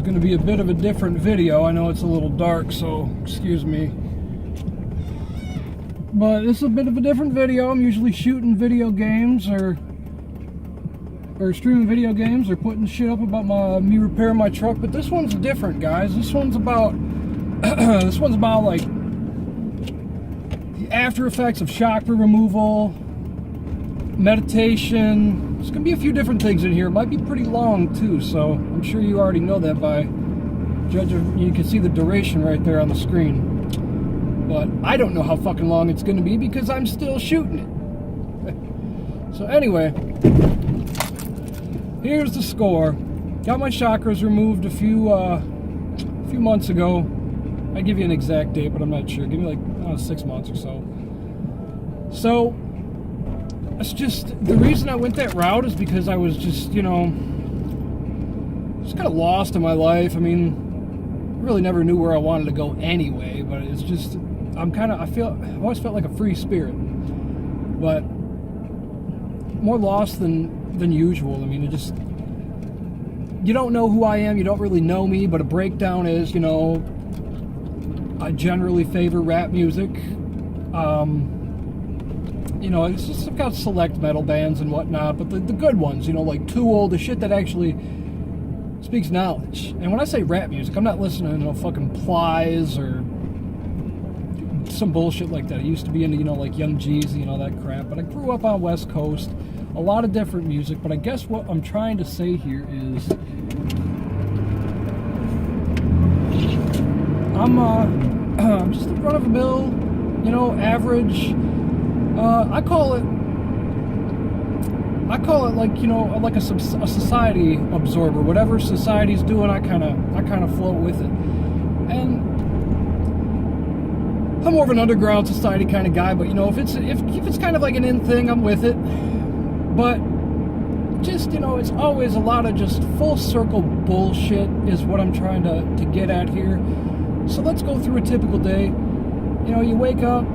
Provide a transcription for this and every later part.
going to be a bit of a different video. I know it's a little dark, so excuse me. But this is a bit of a different video. I'm usually shooting video games or streaming video games or putting shit up about me repairing my truck. But this one's different, guys. This one's about like the after effects of chakra removal, meditation. There's gonna be a few different things in here. It might be pretty long too, so I'm sure you already know that by judging. You can see the duration right there on the screen. But I don't know how fucking long it's gonna be because I'm still shooting it. So anyway, here's the score. Got my chakras removed a few months ago. I give you an exact date, but I'm not sure. Give me like 6 months or so. So it's just, the reason I went that route is because I was just, just kind of lost in my life. I mean, I really never knew where I wanted to go anyway, but it's just, I always felt like a free spirit, but more lost than usual. I mean, you don't know who I am, you don't really know me, but a breakdown is, I generally favor rap music. It's just, I've got select metal bands and whatnot, but the good ones, like Tool, the shit that actually speaks knowledge. And when I say rap music, I'm not listening to no fucking Plies or some bullshit like that. I used to be into, like Young Jeezy and all that crap, but I grew up on West Coast, a lot of different music. But I guess what I'm trying to say here is I'm just a run-of-the-mill, average. I call it like a society absorber. Whatever society's doing, I kind of float with it. And I'm more of an underground society kind of guy. But if it's kind of like an in thing, I'm with it. But just it's always a lot of just full circle bullshit is what I'm trying to get at here. So let's go through a typical day. You wake up.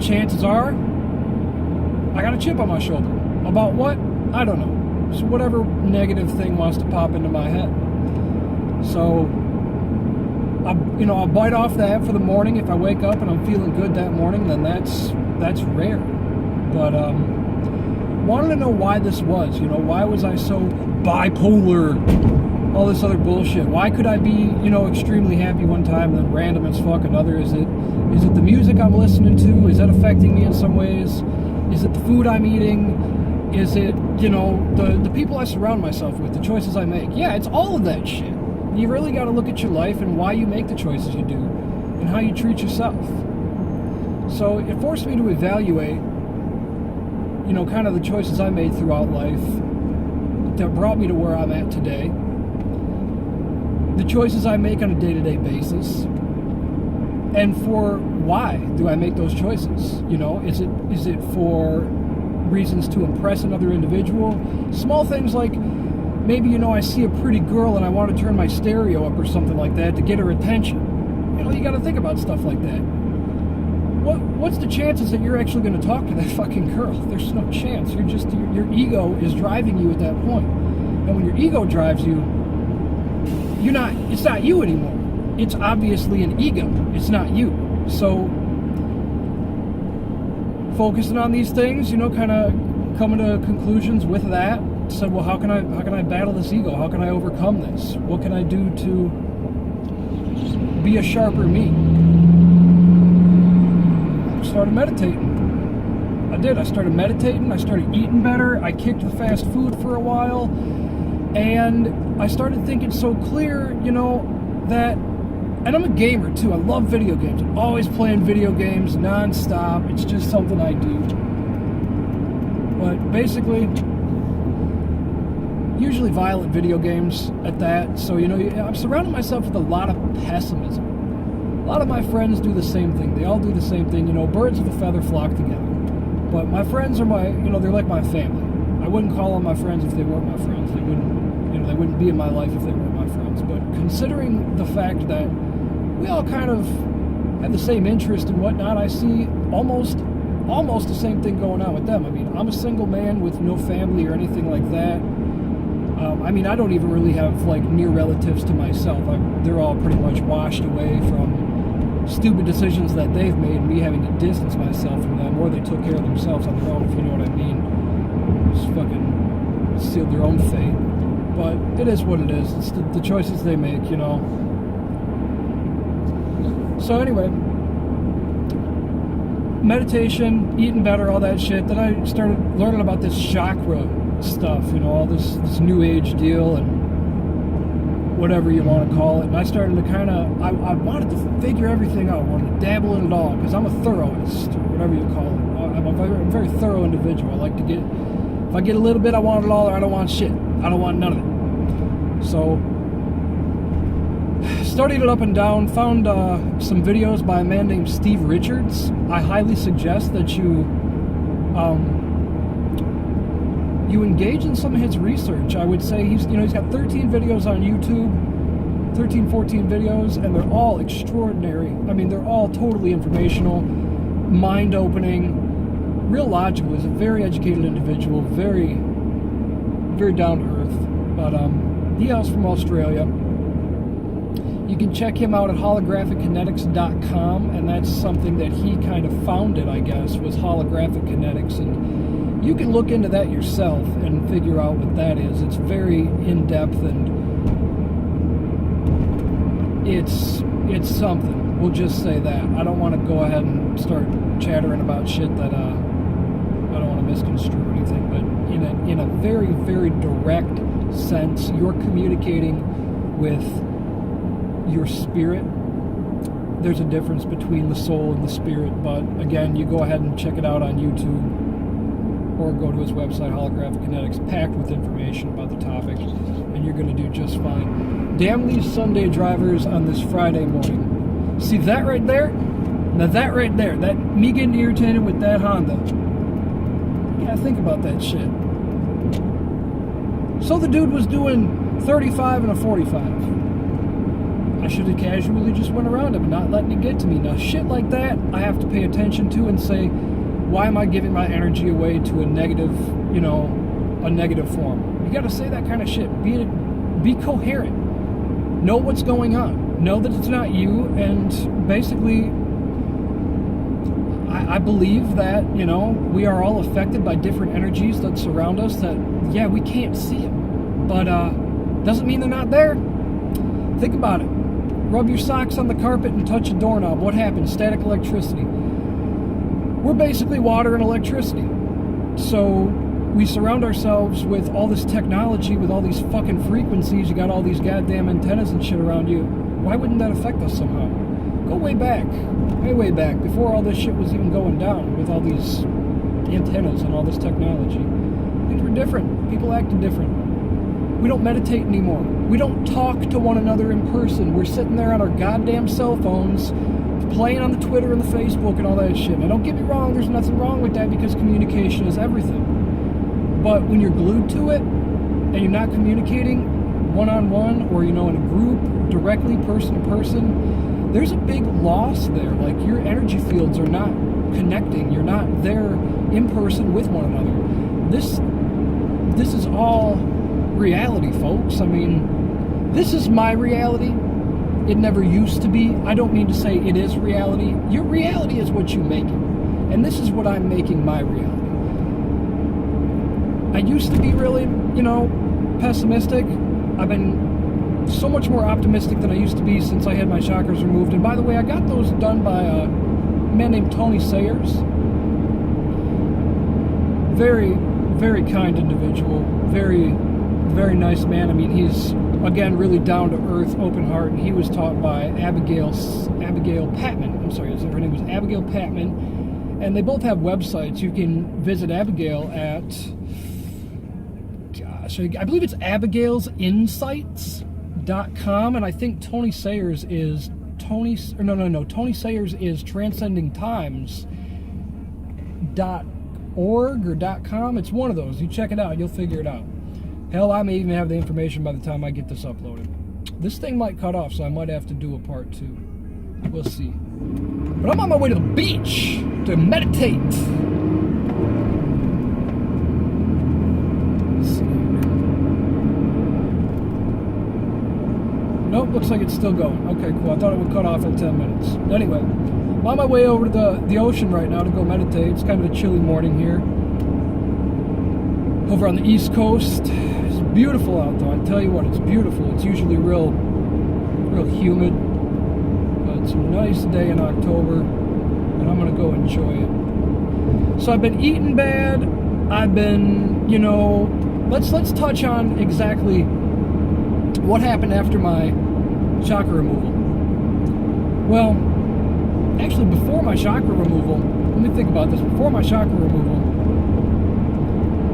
Chances are, I got a chip on my shoulder. About what? I don't know. So whatever negative thing wants to pop into my head. So, I'll bite off that for the morning. If I wake up and I'm feeling good that morning, then that's rare. But wanted to know why this was. Why was I so bipolar? All this other bullshit. Why could I be, extremely happy one time and then random as fuck another? Is it the music I'm listening to? Is that affecting me in some ways? Is it the food I'm eating? Is it, the people I surround myself with, the choices I make? Yeah, it's all of that shit. You really got to look at your life and why you make the choices you do and how you treat yourself. So it forced me to evaluate, kind of the choices I made throughout life that brought me to where I'm at today. The choices I make on a day-to-day basis, and for why do I make those choices? Is it for reasons to impress another individual? Small things like maybe I see a pretty girl and I want to turn my stereo up or something like that to get her attention. You got to think about stuff like that. What's the chances that you're actually going to talk to that fucking girl? There's no chance. Your ego is driving you at that point, and when your ego drives you, it's not you anymore. It's obviously an ego. It's not you. So focusing on these things, kind of coming to conclusions with that. Said, well, how can I battle this ego? How can I overcome this? What can I do to be a sharper me? Started meditating. I started meditating. I started eating better. I kicked the fast food for a while. And I started thinking so clear, that, and I'm a gamer too. I love video games. I'm always playing video games non-stop. It's just something I do. But basically, usually violent video games at that. So, I'm surrounding myself with a lot of pessimism. A lot of my friends do the same thing. They all do the same thing. Birds of a feather flock together. But my friends are they're like my family. I wouldn't call them my friends if they weren't my friends. They wouldn't be in my life if they weren't my friends. But considering the fact that we all kind of have the same interest and whatnot, I see almost the same thing going on with them. I mean, I'm a single man with no family or anything like that. I mean, I don't even really have like near relatives to myself. They're all pretty much washed away from stupid decisions that they've made, me having to distance myself from them, or they took care of themselves on their own, if you know what I mean. Just fucking sealed their own fate. But it is what it is. It's the choices they make, you know. So anyway, meditation, eating better, all that shit. Then I started learning about this chakra stuff, you know, all this new age deal and whatever you want to call it. And I started to kind of, I wanted to figure everything out. I wanted to dabble in it all because I'm a thoroughist, or whatever you call it. I'm a very thorough individual. I like to get, if I get a little bit, I want it all, or I don't want shit. I don't want none of it. So, studied it up and down, found some videos by a man named Steve Richards. I highly suggest that you engage in some of his research. I would say he's got 13 videos on YouTube, 14 videos, and they're all extraordinary. I mean, they're all totally informational, mind-opening, real logical. He's a very educated individual, very, very down to earth. But he hails from Australia. You can check him out at holographickinetics.com, and that's something that he kind of founded, I guess, was holographic kinetics. And you can look into that yourself and figure out what that is. It's very in-depth, and it's something. We'll just say that. I don't want to go ahead and start chattering about shit that I don't want to misconstrue or anything, but in a very, very direct sense, you're communicating with your spirit. There's a difference between the soul and the spirit, but again, you go ahead and check it out on YouTube or go to his website, Holographic Kinetics, packed with information about the topic, and you're going to do just fine. Damn these Sunday drivers on this Friday morning. See that right there? Now that right there, that me getting irritated with that Honda. You gotta think about that shit. So the dude was doing 35 and a 45. I should have casually just went around him and not letting it get to me. Now shit like that, I have to pay attention to and say, why am I giving my energy away to a negative, a negative form? You gotta say that kind of shit. Be coherent. Know what's going on. Know that it's not you, and basically, I believe that, we are all affected by different energies that surround us that, yeah, we can't see them. But doesn't mean they're not there. Think about it. Rub your socks on the carpet and touch a doorknob. What happens? Static electricity. We're basically water and electricity. So we surround ourselves with all this technology, with all these fucking frequencies. You got all these goddamn antennas and shit around you. Why wouldn't that affect us somehow? Go way back, before all this shit was even going down with all these antennas and all this technology. Things were different. People acted different. We don't meditate anymore. We don't talk to one another in person. We're sitting there on our goddamn cell phones, playing on the Twitter and the Facebook and all that shit. Now don't get me wrong, there's nothing wrong with that because communication is everything. But when you're glued to it and you're not communicating one-on-one or, in a group, directly, person to person, there's a big loss there. Like, your energy fields are not connecting. You're not there in person with one another. This is all reality, folks. I mean, this is my reality. It never used to be. I don't mean to say it is reality. Your reality is what you make it. And this is what I'm making my reality. I used to be really, pessimistic. I've been so much more optimistic than I used to be since I had my chakras removed. And by the way, I got those done by a man named Tony Sayers. Very, very kind individual. Very, very nice man. I mean, he's, again, really down to earth, open heart. And he was taught by Abigail Patman. I'm sorry, her name was Abigail Patman. And they both have websites. You can visit Abigail at, I believe it's abigailsinsights.com, and I think Tony Sayers is Tony Sayers is transcendingtimes.org or .com. It's one of those. You check it out, you'll figure it out. Hell, I may even have the information by the time I get this uploaded. This thing might cut off, so I might have to do a part 2. We'll see. But I'm on my way to the beach to meditate. Nope, looks like it's still going. Okay, cool. I thought it would cut off at 10 minutes. Anyway, I'm on my way over to the ocean right now to go meditate. It's kind of a chilly morning here. Over on the East Coast. It's beautiful out though. I tell you what, it's beautiful. It's usually real humid. But it's a nice day in October, and I'm going to go enjoy it. So I've been eating bad. I've been, let's touch on exactly what happened after my chakra removal. Well, actually before my chakra removal, let me think about this. Before my chakra removal,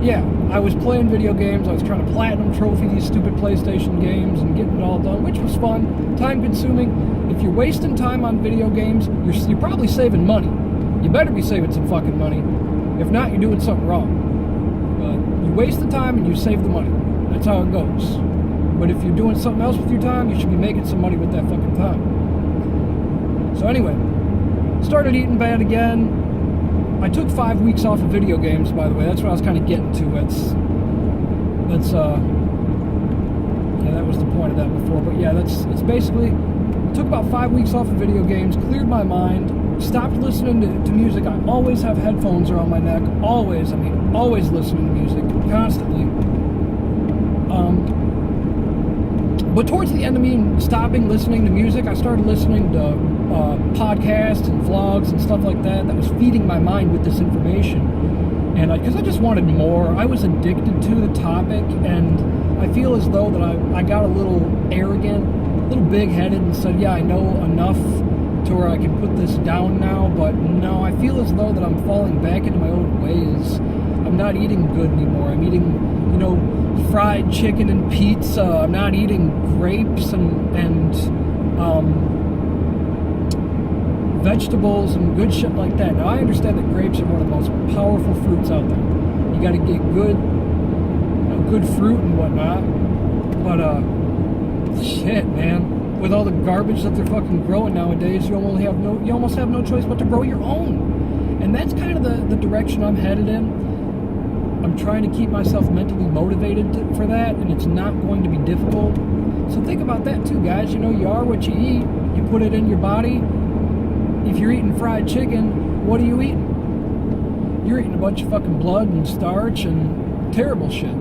yeah, I was playing video games. I was trying to platinum trophy these stupid PlayStation games and getting it all done, which was fun, time consuming. If you're wasting time on video games, you're probably saving money. You better be saving some fucking money. If not, you're doing something wrong. But you waste the time and you save the money. That's how it goes. But if you're doing something else with your time, you should be making some money with that fucking time. So anyway, started eating bad again. I took 5 weeks off of video games, by the way. That's what I was kind of getting to. Yeah, that was the point of that before. But yeah, it's basically, took about 5 weeks off of video games, cleared my mind, stopped listening to music. I always have headphones around my neck. Always listening to music, constantly. But towards the end of me stopping listening to music, I started listening to podcasts and vlogs and stuff like that was feeding my mind with this information. And because I just wanted more, I was addicted to the topic, and I feel as though that I got a little arrogant, a little big-headed, and said, yeah, I know enough to where I can put this down now. But no, I feel as though that I'm falling back into my old ways. I'm not eating good anymore. I'm eating, fried chicken and pizza. I'm not eating grapes and vegetables and good shit like that. Now, I understand that grapes are one of the most powerful fruits out there. You got to get good fruit and whatnot. But shit, man. With all the garbage that they're fucking growing nowadays, you almost have no choice but to grow your own. And that's kind of the direction I'm headed in. I'm trying to keep myself mentally motivated for that, and it's not going to be difficult. So think about that too, guys. You are what you eat. You put it in your body. If you're eating fried chicken, what are you eating? You're eating a bunch of fucking blood and starch and terrible shit.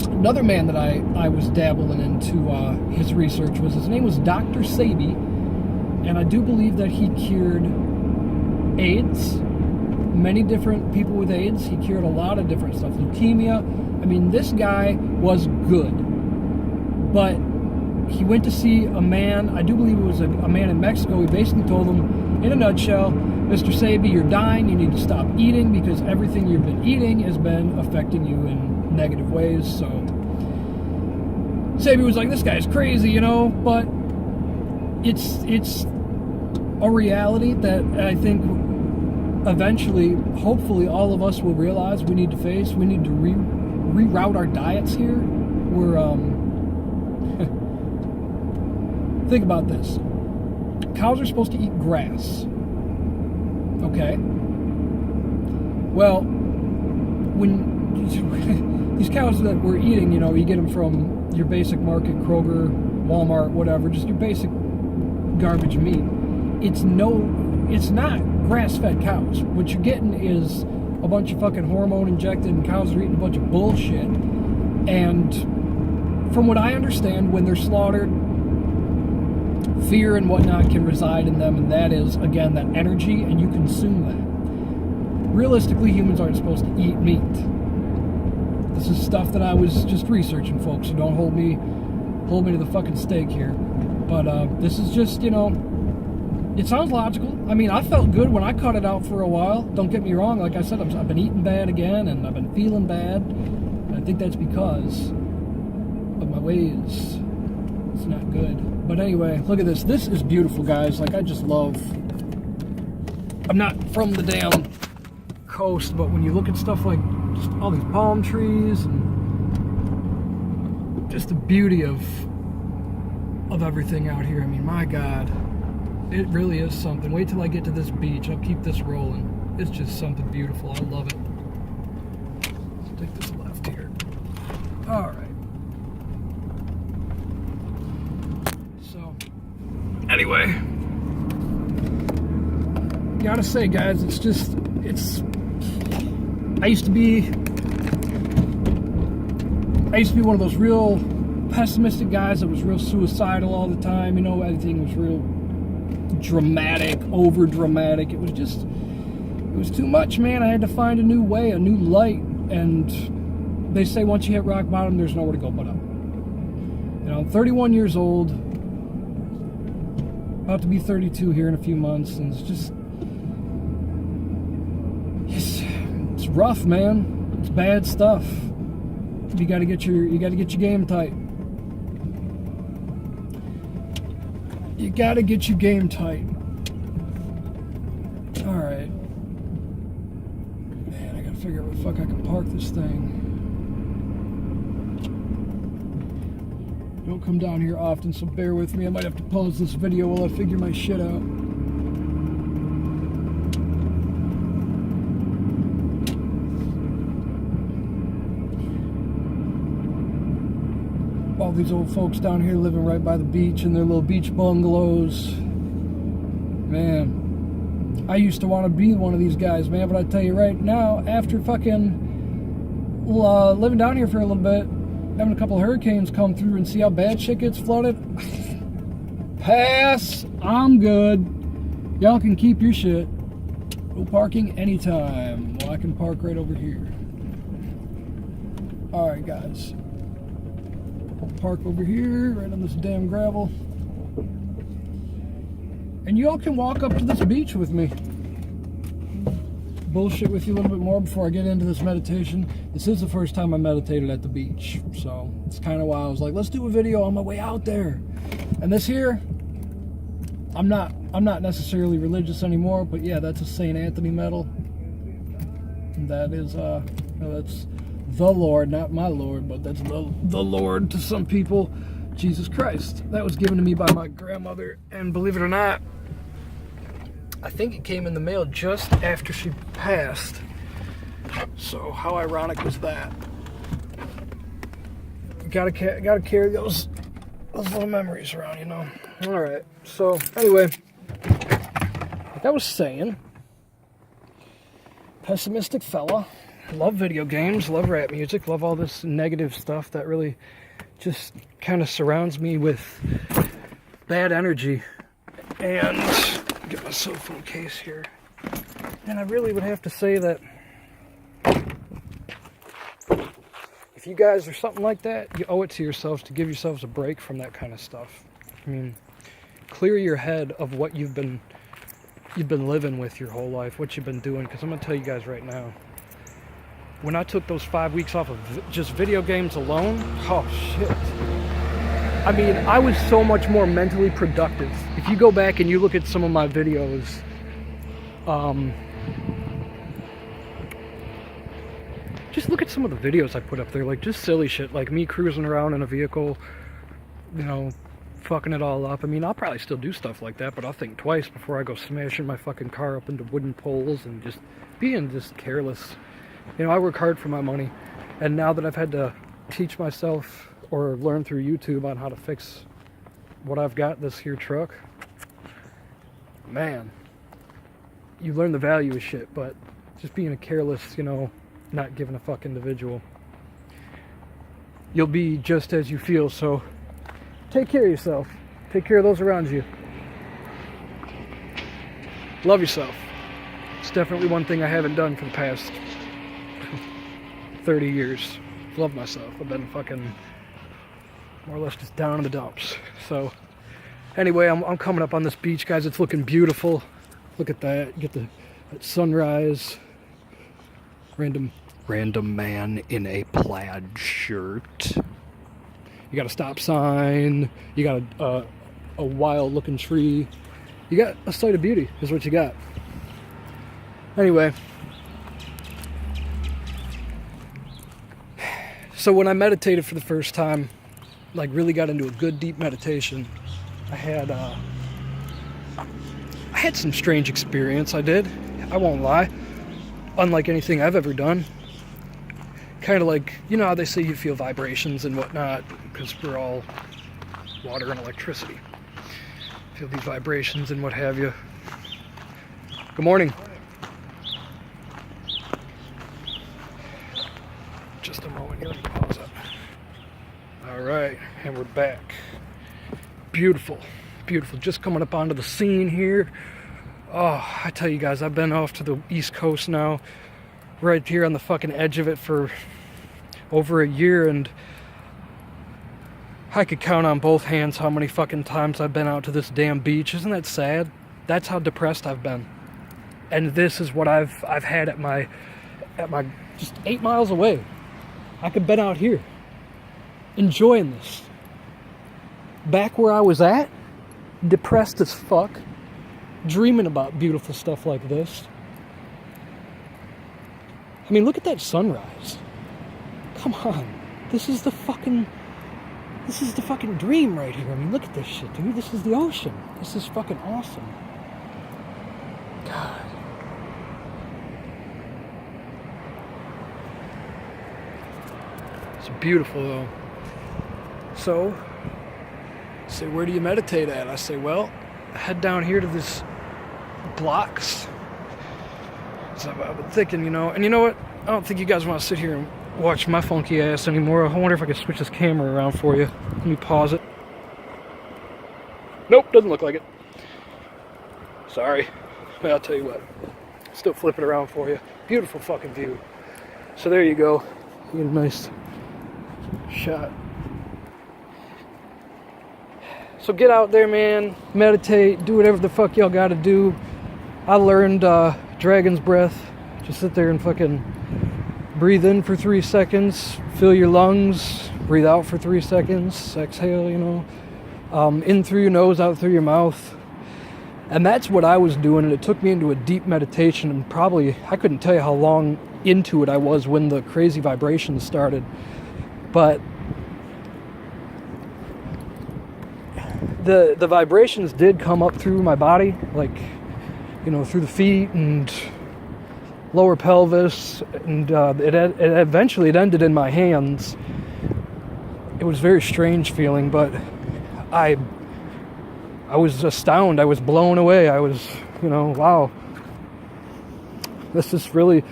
Another man that I was dabbling into his research his name was Dr. Sebi, and I do believe that he cured AIDS. Many different people with AIDS. He cured a lot of different stuff. Leukemia. I mean, this guy was good. But he went to see a man, I do believe it was a man in Mexico. He basically told him, in a nutshell, Mr. Sebi, you're dying. You need to stop eating because everything you've been eating has been affecting you in negative ways. So Sebi was like, this guy's crazy, but it's a reality that I think eventually, hopefully, all of us will realize we need to face. We need to reroute our diets here. Think about this. Cows are supposed to eat grass. Okay? Well, when these cows that we're eating, you get them from your basic market, Kroger, Walmart, whatever, just your basic garbage meat. It's not grass-fed cows. What you're getting is a bunch of fucking hormone-injected, and cows are eating a bunch of bullshit. And from what I understand, when they're slaughtered, fear and whatnot can reside in them, and that is, again, that energy, and you consume that. Realistically, humans aren't supposed to eat meat. This is stuff that I was just researching, folks, so don't hold me to the fucking stake here. But this is just, it sounds logical. I mean, I felt good when I cut it out for a while. Don't get me wrong. Like I said, I've been eating bad again, and I've been feeling bad. And I think that's because of my ways. It's not good. But anyway, look at this. This is beautiful, guys. Like, I just love... I'm not from the damn coast, but when you look at stuff like just all these palm trees and just the beauty of everything out here. I mean, my God. It really is something. Wait till I get to this beach. I'll keep this rolling. It's just something beautiful. I love it. Let's take this left here. All right. Anyway, gotta say, guys, I used to be one of those real pessimistic guys that was real suicidal all the time. You know, everything was real dramatic, over dramatic. It was too much, man. I had to find a new way, a new light. And they say once you hit rock bottom, there's nowhere to go but up. You know, I'm 31 years old, about to be 32 here in a few months, and it's rough, man. It's bad stuff. You got to get your game tight. You got to get your game tight. All right. Man, I got to figure out where the fuck I can park this thing. Don't come down here often, so bear with me. I might have to pause this video while I figure my shit out. All these old folks down here living right by the beach in their little beach bungalows. Man, I used to want to be one of these guys, man, but I tell you right now, after fucking living down here for a little bit, having a couple hurricanes come through and see how bad shit gets flooded, pass, I'm good. Y'all can keep your shit. No parking anytime. Well, I can park right over here. Alright, guys. Park over here, right on this damn gravel. And y'all can walk up to this beach with me. Bullshit with you a little bit more before I get into this meditation. This is the first time I meditated at the beach, so it's kind of why I was like, let's do a video on my way out there. And this here, I'm not necessarily religious anymore, but yeah, that's a St. Anthony medal. And that is that's the Lord, not my Lord, but that's the Lord to some people, Jesus Christ. That was given to me by my grandmother, and believe it or not, I think it came in the mail just after she passed. So how ironic was that? Gotta carry those little memories around, you know. All right. So anyway, like I was saying, pessimistic fella. Love video games, love rap music, love all this negative stuff that really just kind of surrounds me with bad energy. And get my cell phone case here. And I really would have to say that if you guys are something like that, you owe it to yourselves to give yourselves a break from that kind of stuff. I mean, clear your head of what you've been living with your whole life, what you've been doing. Because I'm going to tell you guys right now, when I took those 5 weeks off of just video games alone, oh shit. I mean, I was so much more mentally productive. If you go back and you look at some of my videos, just look at some of the videos I put up there, like just silly shit, like me cruising around in a vehicle, you know, fucking it all up. I mean, I'll probably still do stuff like that, but I'll think twice before I go smashing my fucking car up into wooden poles and just being just careless. You know, I work hard for my money, and now that I've had to teach myself or learn through YouTube on how to fix what I've got, this here truck, man, you learn the value of shit. But just being a careless, you know, not giving a fuck individual, you'll be just as you feel. So take care of yourself, take care of those around you, love yourself. It's definitely one thing I haven't done for the past 30 years. Love myself. I've been fucking more or less just down in the dumps. So anyway, I'm coming up on this beach, guys. It's looking beautiful. Look at that. You get that sunrise. Random man in a plaid shirt. You got a stop sign. You got a wild looking tree. You got a sight of beauty is what you got. Anyway, so when I meditated for the first time, like really got into a good deep meditation, I had some strange experience. I did. I won't lie. Unlike anything I've ever done. Kind of like, you know how they say you feel vibrations and whatnot, because we're all water and electricity. Feel these vibrations and what have you. Good morning. Just a moment here, let me pause it. All right, and we're back. Beautiful, beautiful. Just coming up onto the scene here. Oh, I tell you guys, I've been off to the East Coast now, right here on the fucking edge of it for over a year, and I could count on both hands how many fucking times I've been out to this damn beach. Isn't that sad? That's how depressed I've been. And this is what I've had at my just 8 miles away. I could have been out here enjoying this. Back where I was at, depressed as fuck, dreaming about beautiful stuff like this. I mean, look at that sunrise. Come on. This is the fucking dream right here. I mean, look at this shit, dude. This is the ocean. This is fucking awesome. God. It's beautiful, though. So, say, where do you meditate at? I say, well, head down here to this blocks. So I've been thinking, you know, and you know what? I don't think you guys want to sit here and watch my funky ass anymore. I wonder if I could switch this camera around for you. Let me pause it. Nope, doesn't look like it. Sorry. Well, I'll tell you what. Still flip it around for you. Beautiful fucking view. So there you go. You get a nice shot. So get out there, man. Meditate. Do whatever the fuck y'all gotta do. I learned dragon's breath. Just sit there and fucking breathe in for 3 seconds. Fill your lungs. Breathe out for 3 seconds. Exhale, you know. In through your nose, out through your mouth. And that's what I was doing, and it took me into a deep meditation, and probably, I couldn't tell you how long into it I was when the crazy vibrations started. But the vibrations did come up through my body, like, you know, through the feet and lower pelvis, and it eventually ended in my hands. It was a very strange feeling, but I was astounded. I was blown away. I was, you know, wow, this is really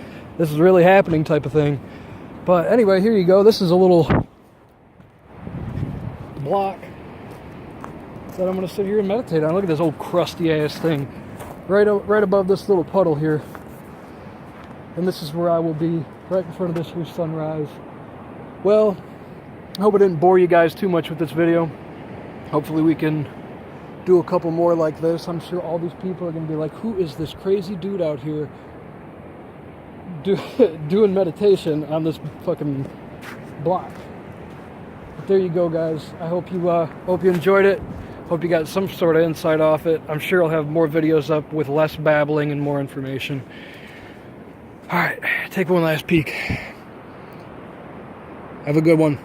happening type of thing. But anyway, here you go. This is a little block that I'm going to sit here and meditate on. Look at this old crusty ass thing right above this little puddle here. And this is where I will be, right in front of this here sunrise. Well, I hope I didn't bore you guys too much with this video. Hopefully we can do a couple more like this. I'm sure all these people are going to be like, who is this crazy dude out here doing meditation on this fucking block? But there you go, guys. I hope you enjoyed it. Hope you got some sort of insight off it. I'm sure I'll have more videos up with less babbling and more information. All right, take one last peek. Have a good one.